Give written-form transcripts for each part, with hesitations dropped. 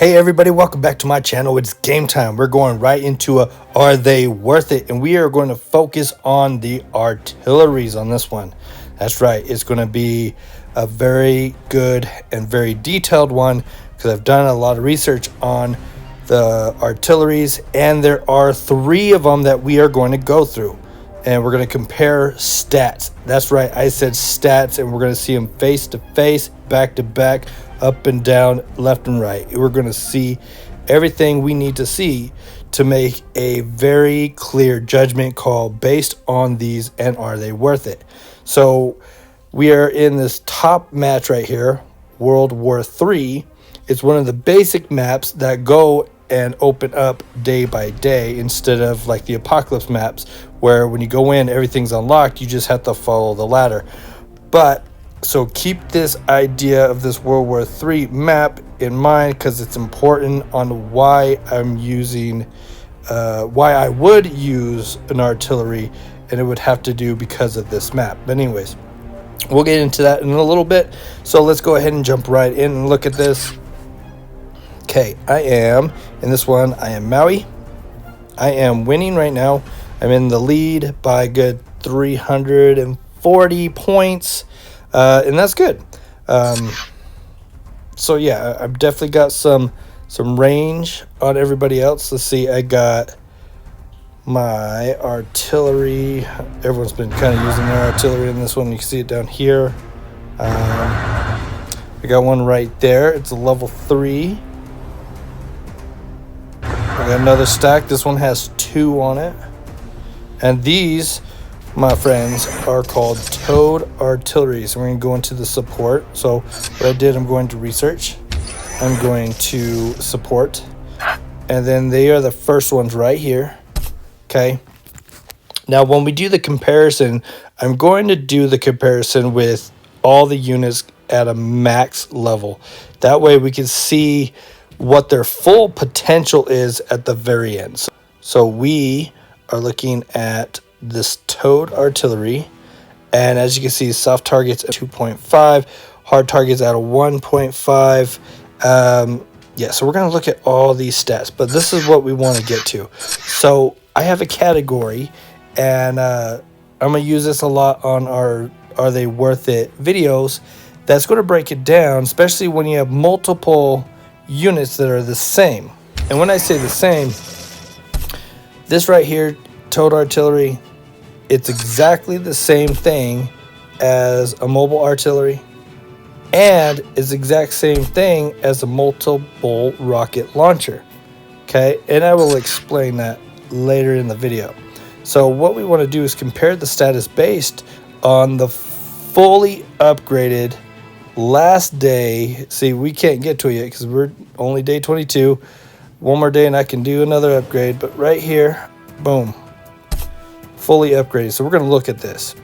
Hey everybody, welcome back to my channel. It's game time. We're going right into are they worth it? And we are going to focus on the artilleries on this one. That's right. It's going to be a very good and very detailed one because I've done a lot of research on the artilleries, and there are 3 of them that we are going to go through. And we're going to compare stats. That's right, I said stats, and we're going to see them face to face, back to back, up and down, left and right. We're going to see everything we need to see to make a very clear judgment call based on these, and are they worth it. So we are in this top match right here, World War III. It's one of the basic maps that go and open up day by day instead of like the apocalypse maps where when you go in everything's unlocked, you just have to follow the ladder. But so keep this idea of this World War III map in mind because it's important on why I'm using why I would use an artillery, and it would have to do because of this map. But anyways, we'll get into that in a little bit, so let's go ahead and jump right in and look at this. Okay, I am in this one. I am Maui. I am winning right now. I'm in the lead by a good 340 points, and that's good. So yeah, I've definitely got some range on everybody else. Let's see, I got my artillery. Everyone's been kind of using their artillery in this one. You can see it down here. I got one right there. It's a level 3. I got another stack. This one has 2 on it. And these, my friends, are called TOWED artilleries. We're going to go into the support. So what I did, I'm going to research. I'm going to support. And then they are the first ones right here. Okay. Now, when we do the comparison, I'm going to do the comparison with all the units at a max level. That way we can see what their full potential is at the very end. So we are looking at this TOWED artillery, and as you can see, soft targets at 2.5, hard targets at a 1.5. Yeah, so we're going to look at all these stats, but this is what we want to get to. So I have a category, and I'm going to use this a lot on our Are They Worth It videos. That's going to break it down, especially when you have multiple units that are the same. And when I say the same, this right here, TOWED artillery, it's exactly the same thing as a mobile artillery, and it's the exact same thing as a multiple rocket launcher. Okay, and I will explain that later in the video. So what we want to do is compare the status based on the fully upgraded last day. See, we can't get to it yet because we're only day 22. One more day and I can do another upgrade, but right here, boom, fully upgraded. So we're going to look at this.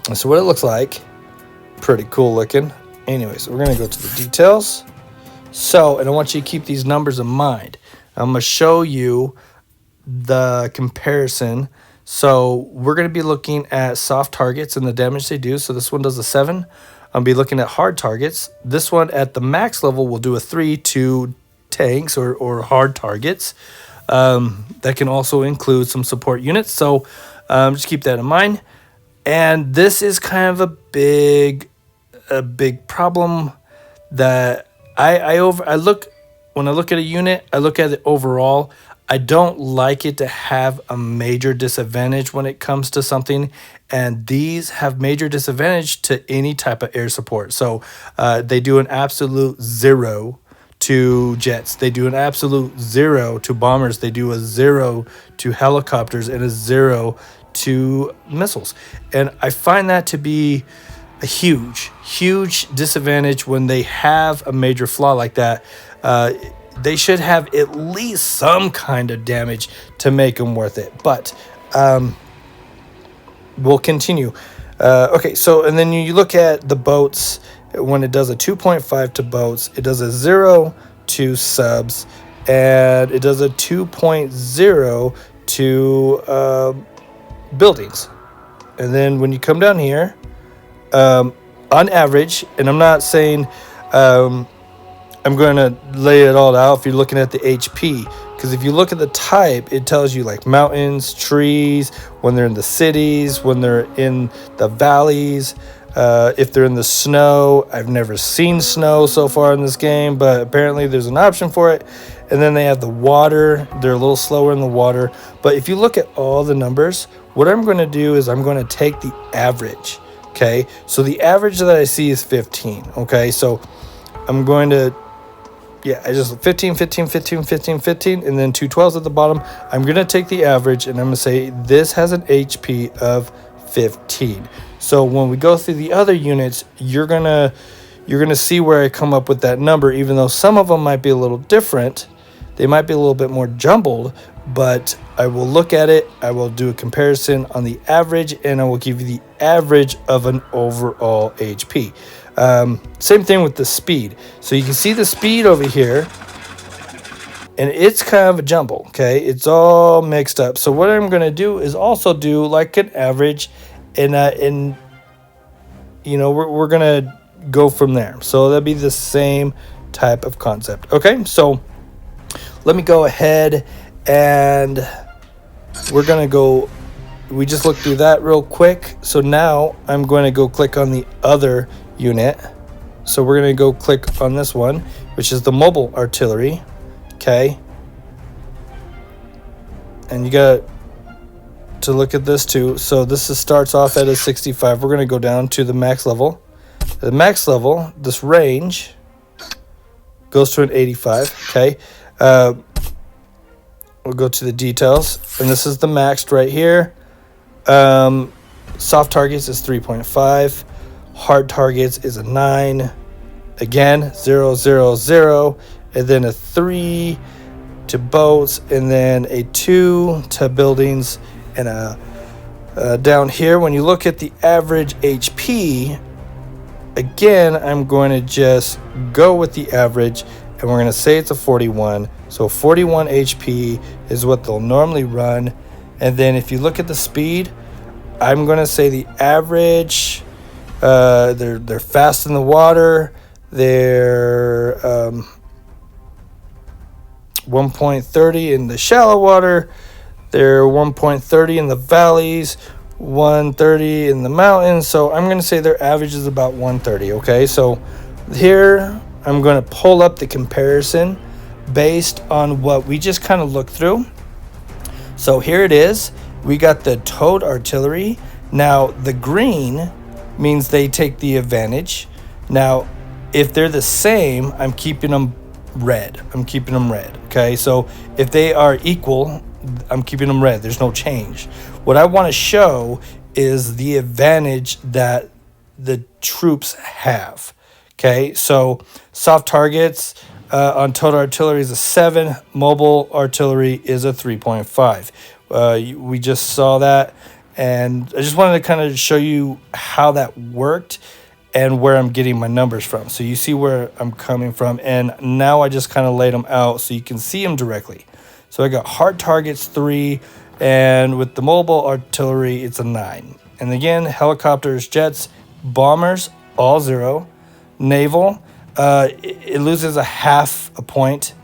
And so what it looks like, pretty cool looking. Anyway, so we're going to go to the details. So, and I want you to keep these numbers in mind. I'm going to show you the comparison. So we're going to be looking at soft targets and the damage they do. So this one does a 7. I'll be looking at hard targets. This one at the max level will do a 3 to tanks or hard targets. That can also include some support units. So just keep that in mind. And this is kind of a big problem that when I look at a unit, I look at it overall. I don't like it to have a major disadvantage when it comes to something, and these have major disadvantage to any type of air support. So they do an absolute 0 to jets. They do an absolute 0 to bombers. They do a 0 to helicopters and a 0 to missiles. And I find that to be a huge disadvantage when they have a major flaw like that. They should have at least some kind of damage to make them worth it. But we'll continue. Okay, so and then you look at the boats. When it does a 2.5 to boats, it does a 0 to subs, and it does a 2.0 to buildings. And then when you come down here, on average, and I'm not saying I'm going to lay it all out if you're looking at the HP. Because if you look at the type, it tells you like mountains, trees, when they're in the cities, when they're in the valleys, if they're in the snow. I've never seen snow so far in this game, but apparently there's an option for it. And then they have the water. They're a little slower in the water. But if you look at all the numbers, what I'm going to do is I'm going to take the average. Okay, so the average that I see is 15. Okay, so I'm going to, I just 15, 15, 15, 15, 15, and then two 12s at the bottom. I'm going to take the average, and I'm going to say this has an HP of 15. So when we go through the other units, you're gonna see where I come up with that number, even though some of them might be a little different. They might be a little bit more jumbled, but I will look at it. I will do a comparison on the average, and I will give you the average of an overall HP. Same thing with the speed. So you can see the speed over here, and it's kind of a jumble. Okay, it's all mixed up. So what I'm going to do is also do like an average, and you know, we're going to go from there. So that'll be the same type of concept. Okay, so let me go ahead and we're going to go. We just looked through that real quick. So now I'm going to go click on the other unit. So we're going to go click on this one, which is the mobile artillery. Okay. And you got to look at this too. So this starts off at a 65. We're going to go down to the max level. The max level, this range goes to an 85. Okay. We'll go to the details, and this is the maxed right here. Soft targets is 3.5. Hard targets is a 9. Again, 0, 0, 0. And then a 3 to boats, and then a 2 to buildings, and a down here, when you look at the average HP, again, I'm going to just go with the average, and we're going to say it's a 41. So 41 HP is what they'll normally run. And then if you look at the speed, I'm going to say the average, they're fast in the water. They're 1.30 in the shallow water. They're 1.30 in the valleys, 130 in the mountains. So I'm going to say their average is about 130. Okay, so here I'm going to pull up the comparison based on what we just kind of looked through. So here it is. We got the towed artillery. Now the green means they take the advantage. Now if they're the same, I'm keeping them red. Okay, so if they are equal, I'm keeping them red. There's no change. What I want to show is the advantage that the troops have. Okay, so soft targets on towed artillery is a 7. Mobile artillery is a 3.5. We just saw that, and I just wanted to kind of show you how that worked and where I'm getting my numbers from. So you see where I'm coming from, and now I just kind of laid them out so you can see them directly. So I got hard targets 3, and with the mobile artillery, it's a 9. And again, helicopters, jets, bombers, all 0. Naval, it loses a half a point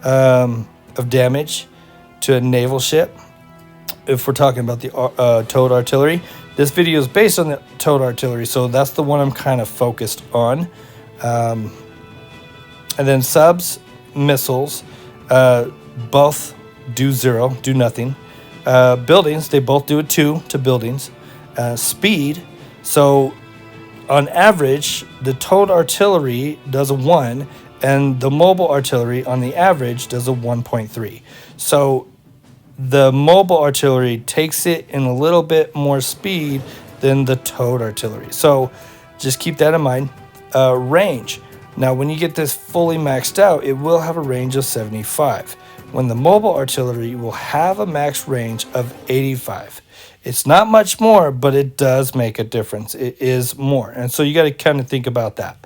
of damage to a naval ship if we're talking about the towed artillery. This video is based on the towed artillery, so that's the one I'm kind of focused on. And then subs, missiles, both do 0, do nothing. Buildings, they both do a 2 to buildings. Speed, so on average, the towed artillery does a 1, and the mobile artillery on the average does a 1.3. So the mobile artillery takes it in a little bit more speed than the towed artillery. So just keep that in mind. Range. Now, when you get this fully maxed out, it will have a range of 75. When the mobile artillery will have a max range of 85. It's not much more, but it does make a difference. It is more. And so you got to kind of think about that.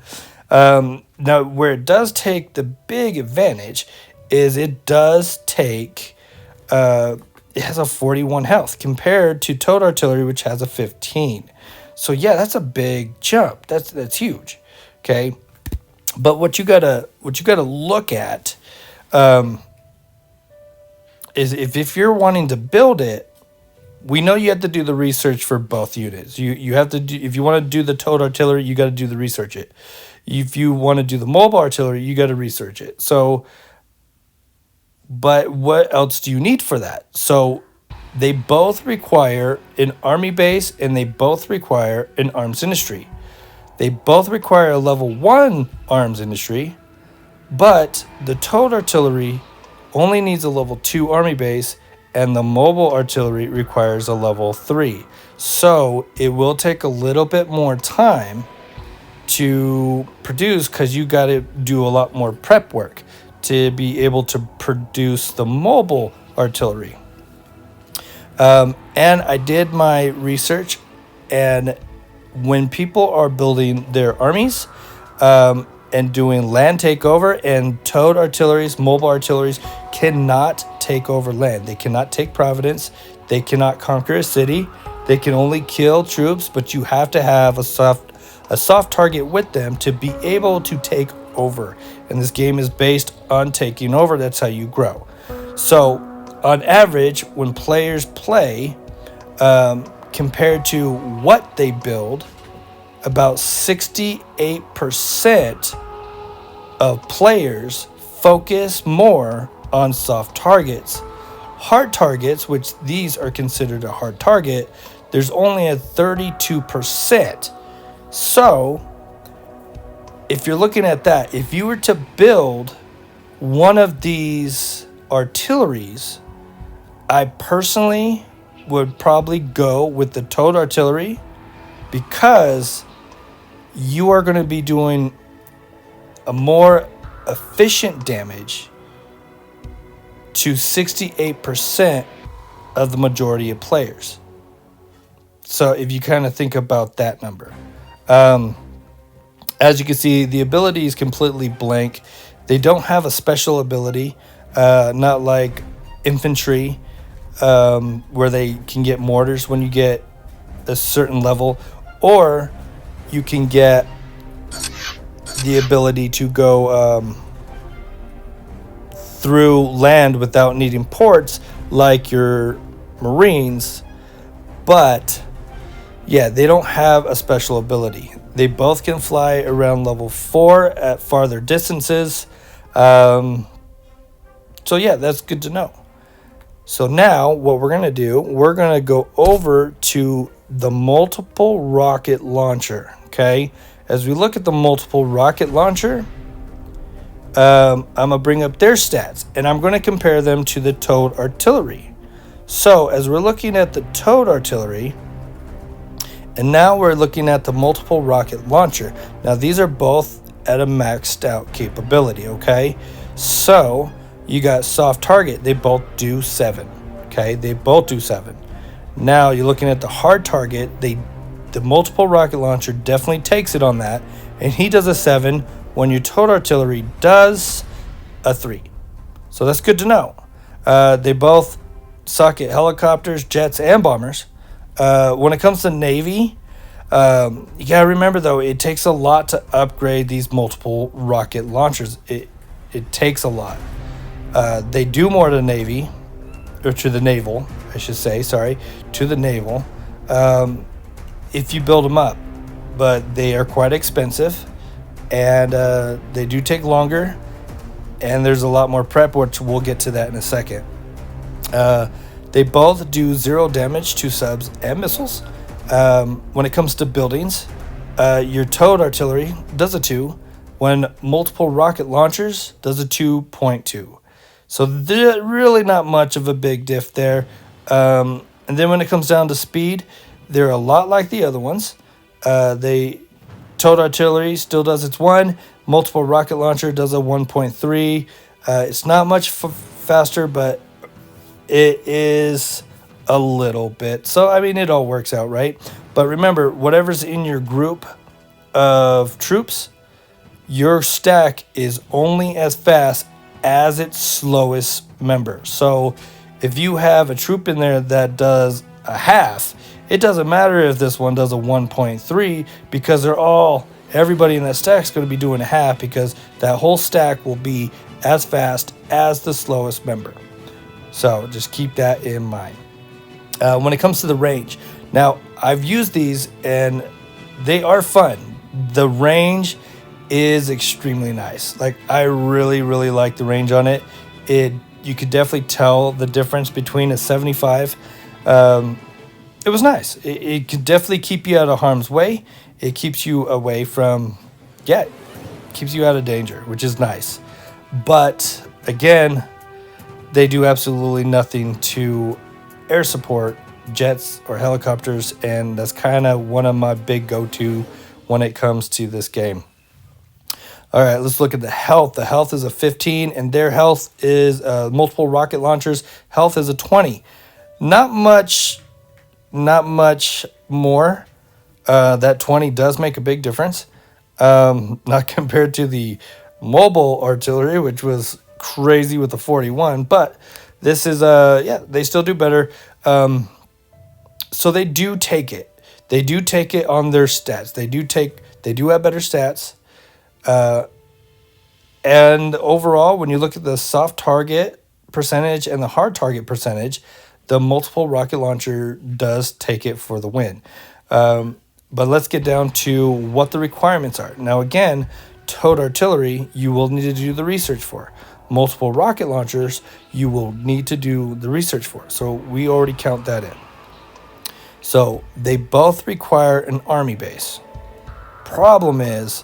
Now, where it does take the big advantage is it does take, it has a 41 health compared to towed artillery, which has a 15. So yeah, that's a big jump. That's huge. Okay. But what you gotta look at is if you're wanting to build it, we know you have to do the research for both units. You have to do, if you want to do the towed artillery, you got to do the research it. If you want to do the mobile artillery, you got to research it. So, but what else do you need for that? So, they both require an army base and they both require an arms industry. They both require a level 1 arms industry, but the towed artillery only needs a level 2 army base, and the mobile artillery requires a level 3. So it will take a little bit more time to produce because you got to do a lot more prep work to be able to produce the mobile artillery. And I did my research, and when people are building their armies, and doing land takeover, and towed artilleries, mobile artilleries cannot take over land. They cannot take Providence. They cannot conquer a city. They can only kill troops, but you have to have a soft target with them to be able to take over. And this game is based on taking over. That's how you grow. So on average, when players play, compared to what they build, about 68% of players focus more on soft targets. Hard targets, which these are considered a hard target, there's only a 32%. So, if you're looking at that, if you were to build one of these artilleries, I personally would probably go with the towed artillery, because you are going to be doing a more efficient damage to 68% of the majority of players. So if you kind of think about that number. As you can see, the ability is completely blank. They don't have a special ability, not like infantry, where they can get mortars when you get a certain level, or you can get the ability to go through land without needing ports like your Marines. But yeah, they don't have a special ability. They both can fly around level 4 at farther distances. So yeah, that's good to know. So now what we're going to do, we're going to go over to the multiple rocket launcher. Okay, as we look at the multiple rocket launcher, I'm going to bring up their stats, and I'm going to compare them to the towed artillery. So as we're looking at the towed artillery, and now we're looking at the multiple rocket launcher. Now these are both at a maxed out capability, okay? So you got soft target, they both do 7. Okay, they both do 7. Now you're looking at the hard target, the multiple rocket launcher definitely takes it on that, and he does a 7 when your towed artillery does a 3. So that's good to know. They both suck at helicopters, jets, and bombers. When it comes to Navy, you gotta remember though, it takes a lot to upgrade these multiple rocket launchers. It takes a lot. They do more to Navy, or to the naval, I should say, sorry, to the naval, if you build them up. But they are quite expensive, and they do take longer, and there's a lot more prep, which we'll get to that in a second. They both do 0 damage to subs and missiles. When it comes to buildings, your towed artillery does a 2, when multiple rocket launchers does a 2.2. So there's really not much of a big diff there. And then when it comes down to speed, they're a lot like the other ones. They towed artillery still does its 1. Multiple rocket launcher does a 1.3. It's not much faster, but it is a little bit. So, I mean, it all works out, right? But remember, whatever's in your group of troops, your stack is only as fast as its slowest member. So if you have a troop in there that does a half, it doesn't matter if this one does a 1.3, because they're all everybody in that stack is going to be doing a half, because that whole stack will be as fast as the slowest member. So just keep that in mind. When it comes to the range, now I've used these and they are fun. The range is extremely nice. Like, I really like the range on it. You could definitely tell the difference between a 75. It was nice. It could definitely keep you out of harm's way. It keeps you away from, keeps you out of danger, which is nice. But again, they do absolutely nothing to air support jets or helicopters, and that's kind of one of my big go-to when it comes to this game. All right, let's look at the health. The health is a 15, and their health is multiple rocket launchers. Health is a 20. Not much more. That 20 does make a big difference. Not compared to the mobile artillery, which was crazy with the 41, but this is they still do better. So they do take it. They do take it on their stats. They do have better stats. And overall, when you look at the soft target percentage and the hard target percentage, the multiple rocket launcher does take it for the win. But let's get down to what the requirements are. Now, again, towed artillery, you will need to do the research for. Multiple rocket launchers, you will need to do the research for. So we already count that in. So they both require an army base. Problem is,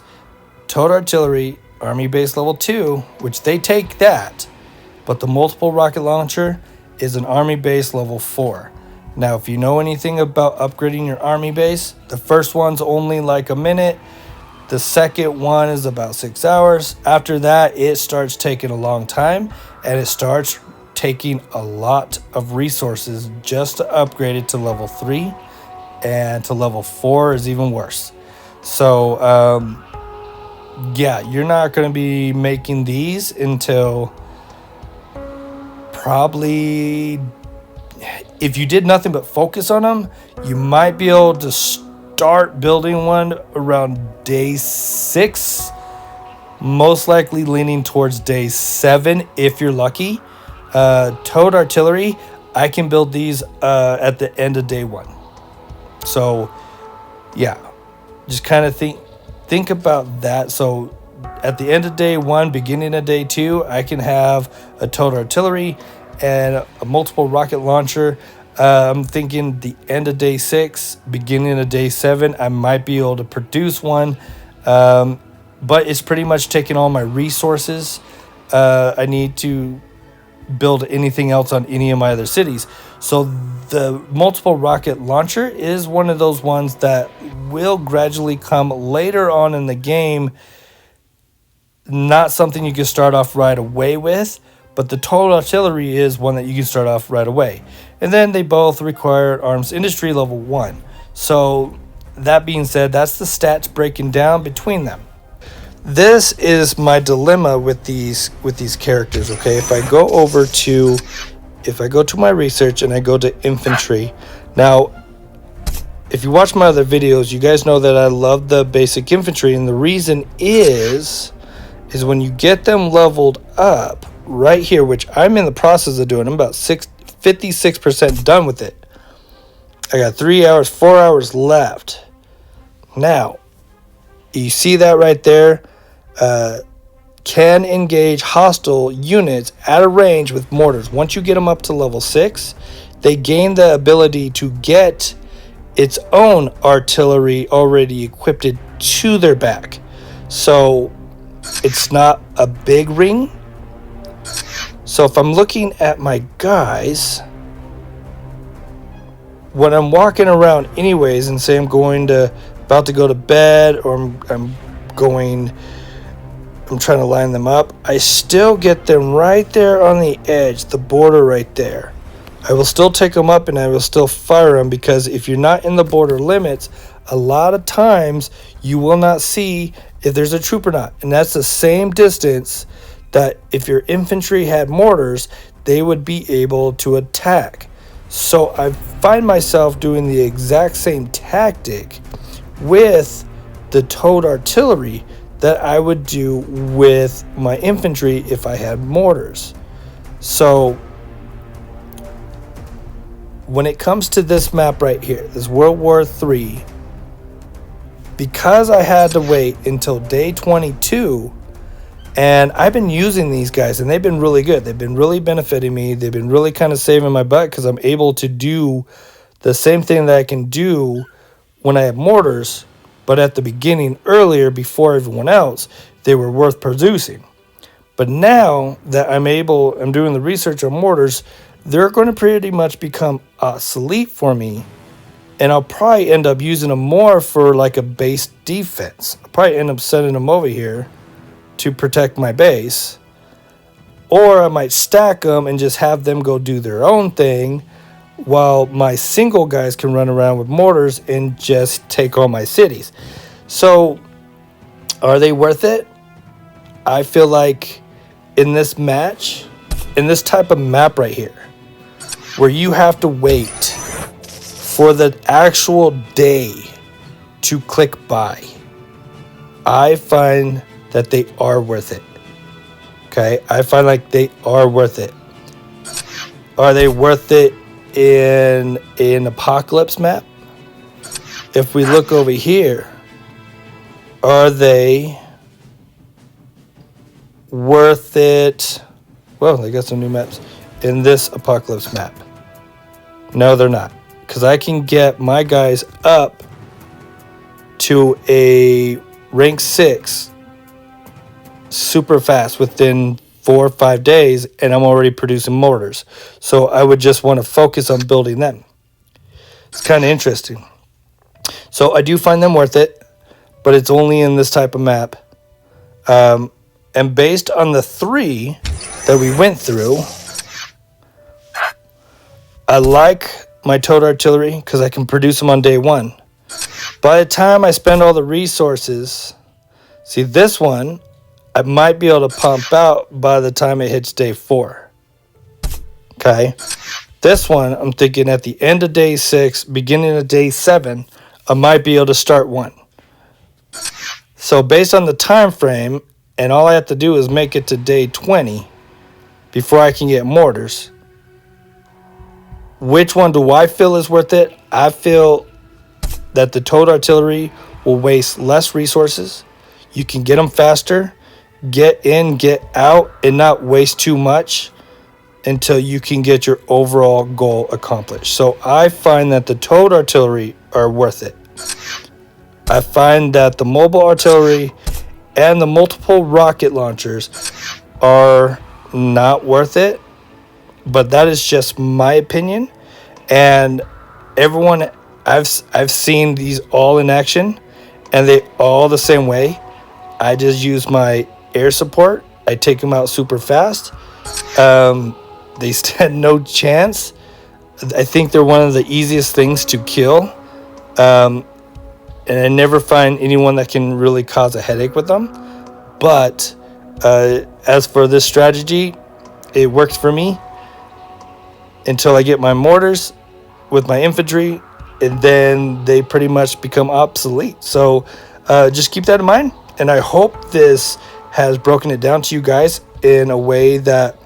towed artillery, army base level 2, which they take that, but the multiple rocket launcher is an army base level 4. Now, if you know anything about upgrading your army base, the first one's only like a minute. The second one is about 6 hours. After that, it starts taking a long time, and it starts taking a lot of resources just to upgrade it to level 3, and to level 4 is even worse. So, you're not going to be making these until probably, if you did nothing but focus on them, you might be able to start building one around day 6, most likely leaning towards day 7 if you're lucky. Towed artillery, I can build these at the end of day 1. So just kind of think about that. So at the end of day 1, beginning of day 2, I can have a towed artillery and a multiple rocket launcher. I'm thinking the end of day 6, beginning of day 7, I might be able to produce one. But it's pretty much taking all my resources. I need to build anything else on any of my other cities. So the multiple rocket launcher is one of those ones that will gradually come later on in the game. Not something you can start off right away with, but the towed artillery is one that you can start off right away. And then they both require arms industry level 1. So that being said, that's the stats breaking down between them. This is my dilemma with these characters. Okay, if I go to my research and I go to infantry. Now, if you watch my other videos, you guys know that I love the basic infantry, and the reason is when you get them leveled up right here, which I'm in the process of doing. I'm about 56% done with it. I got 4 hours left. Now, you see that right there? Can engage hostile units at a range with mortars. Once you get them up to level 6, they gain the ability to get its own artillery already equipped to their back. So it's not a big ring. So if I'm looking at my guys, when I'm walking around anyways and say I'm about to go to bed, or I'm trying to line them up, I still get them right there on the edge, the border right there. I will still take them up and I will still fire them, because if you're not in the border limits, a lot of times you will not see if there's a troop or not. And that's the same distance that if your infantry had mortars, they would be able to attack. So I find myself doing the exact same tactic with the towed artillery that I would do with my infantry if I had mortars. So when it comes to this map right here, this World War III, because I had to wait until day 22, and I've been using these guys, and they've been really good. They've been really benefiting me. They've been really kind of saving my butt because I'm able to do the same thing that I can do when I have mortars, but at the beginning, earlier, before everyone else, they were worth producing. But now that I'm doing the research on mortars, they're going to pretty much become obsolete for me. And I'll probably end up using them more for like a base defense. I'll probably end up sending them over here to protect my base. Or I might stack them and just have them go do their own thing while my single guys can run around with mortars and just take on my cities. So are they worth it? I feel like in this match, in this type of map right here, where you have to wait for the actual day to click buy, I find that they are worth it. Okay, I find like they are worth it. Are they worth it in an apocalypse map? If we look over here, are they worth it? Well, they got some new maps in this apocalypse map. No, they're not, because I can get my guys up to a rank 6 super fast within 4 or 5 days, and I'm already producing mortars. So I would just want to focus on building them. It's kind of interesting. So I do find them worth it, but it's only in this type of map. And based on the 3 that we went through, I like my towed artillery because I can produce them on day 1. By the time I spend all the resources, see this one, I might be able to pump out by the time it hits day 4. Okay. This one, I'm thinking at the end of day 6, beginning of day 7, I might be able to start one. So based on the time frame, and all I have to do is make it to day 20 before I can get mortars. Which one do I feel is worth it? I feel that the towed artillery will waste less resources. You can get them faster, get in, get out, and not waste too much until you can get your overall goal accomplished. So I find that the towed artillery are worth it. I find that the mobile artillery and the multiple rocket launchers are not worth it, but that is just my opinion. And everyone, I've seen these all in action, and they all the same way. I just use my air support. I take them out super fast. They stand no chance. I think they're one of the easiest things to kill. And I never find anyone that can really cause a headache with them. But as for this strategy, it works for me until I get my mortars with my infantry, and then they pretty much become obsolete. So just keep that in mind, and I hope this has broken it down to you guys in a way that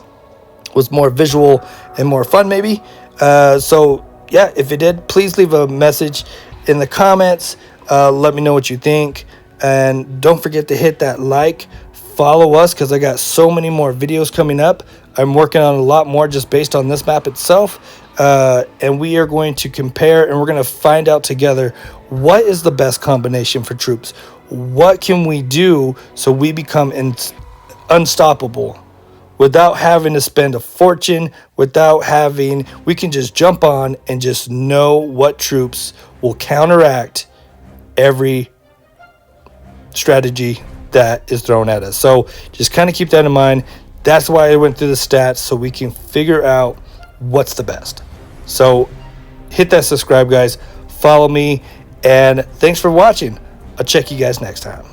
was more visual and more fun maybe. So yeah, if it did, please leave a message in the comments. Let me know what you think, and don't forget to hit that like. Follow us because I got so many more videos coming up. I'm working on a lot more just based on this map itself, and we are going to compare, and we're going to find out together what is the best combination for troops. What can we do so we become unstoppable without having to spend a fortune, we can just jump on and just know what troops will counteract every strategy that is thrown at us. So just kind of keep that in mind. That's why I went through the stats, so we can figure out what's the best. So hit that subscribe, guys. Follow me, and thanks for watching. I'll check you guys next time.